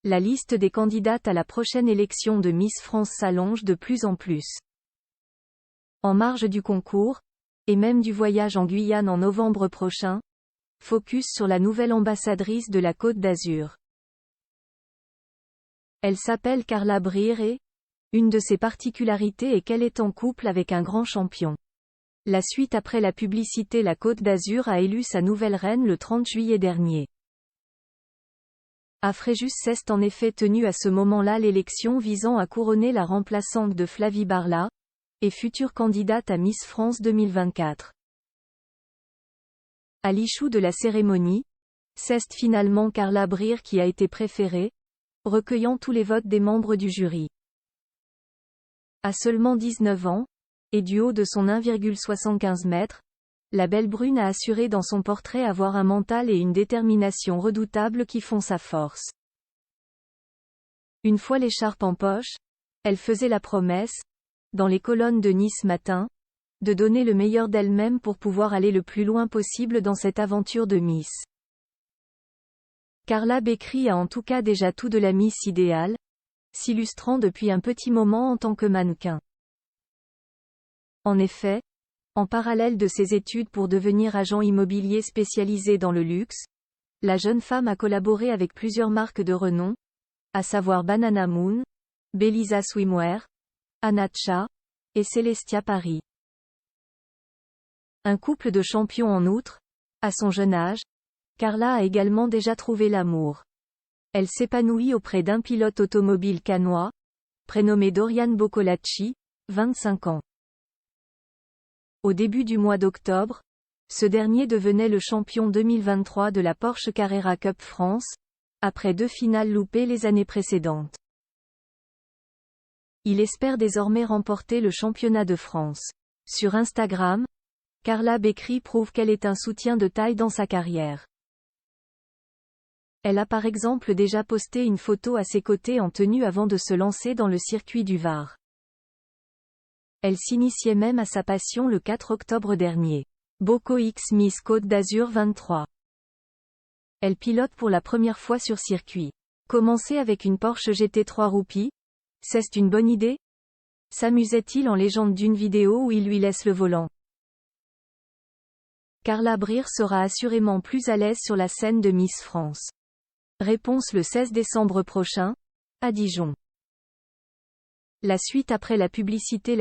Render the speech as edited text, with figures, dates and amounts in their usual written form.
La liste des candidates à la prochaine élection de Miss France s'allonge de plus en plus. En marge du concours, et même du voyage en Guyane en novembre prochain, focus sur la nouvelle ambassadrice de la Côte d'Azur. Elle s'appelle Carla Brière et, une de ses particularités est qu'elle est en couple avec un grand champion. La suite après la publicité, la Côte d'Azur a élu sa nouvelle reine le 30 juillet dernier. À Fréjus s'est en effet tenue à ce moment-là l'élection visant à couronner la remplaçante de Flavie Barla, et future candidate à Miss France 2024. À l'issue de la cérémonie, c'est finalement Carla Brière qui a été préférée, recueillant tous les votes des membres du jury. À seulement 19 ans, et du haut de son 1,75 m, la belle brune a assuré dans son portrait avoir un mental et une détermination redoutables qui font sa force. Une fois l'écharpe en poche, elle faisait la promesse, dans les colonnes de Nice Matin, de donner le meilleur d'elle-même pour pouvoir aller le plus loin possible dans cette aventure de Miss. Carla Brière a en tout cas déjà tout de la Miss idéale, s'illustrant depuis un petit moment en tant que mannequin. En effet, en parallèle de ses études pour devenir agent immobilier spécialisé dans le luxe, la jeune femme a collaboré avec plusieurs marques de renom, à savoir Banana Moon, Belisa Swimwear, Anacha, et Celestia Paris. Un couple de champions en outre, à son jeune âge, Carla a également déjà trouvé l'amour. Elle s'épanouit auprès d'un pilote automobile cannois, prénommé Dorian Boccolacci, 25 ans. Au début du mois d'octobre, ce dernier devenait le champion 2023 de la Porsche Carrera Cup France, après 2 finales loupées les années précédentes. Il espère désormais remporter le championnat de France. Sur Instagram, Carla Brière prouve qu'elle est un soutien de taille dans sa carrière. Elle a par exemple déjà posté une photo à ses côtés en tenue avant de se lancer dans le circuit du Var. Elle s'initiait même à sa passion le 4 octobre dernier. Bocco X Miss Côte d'Azur 23. Elle pilote pour la première fois sur circuit. Commencer avec une Porsche GT3 roupie? C'est une bonne idée? S'amusait-il en légende d'une vidéo où il lui laisse le volant? Carla Brière sera assurément plus à l'aise sur la scène de Miss France. Réponse le 16 décembre prochain, à Dijon. La suite après la publicité.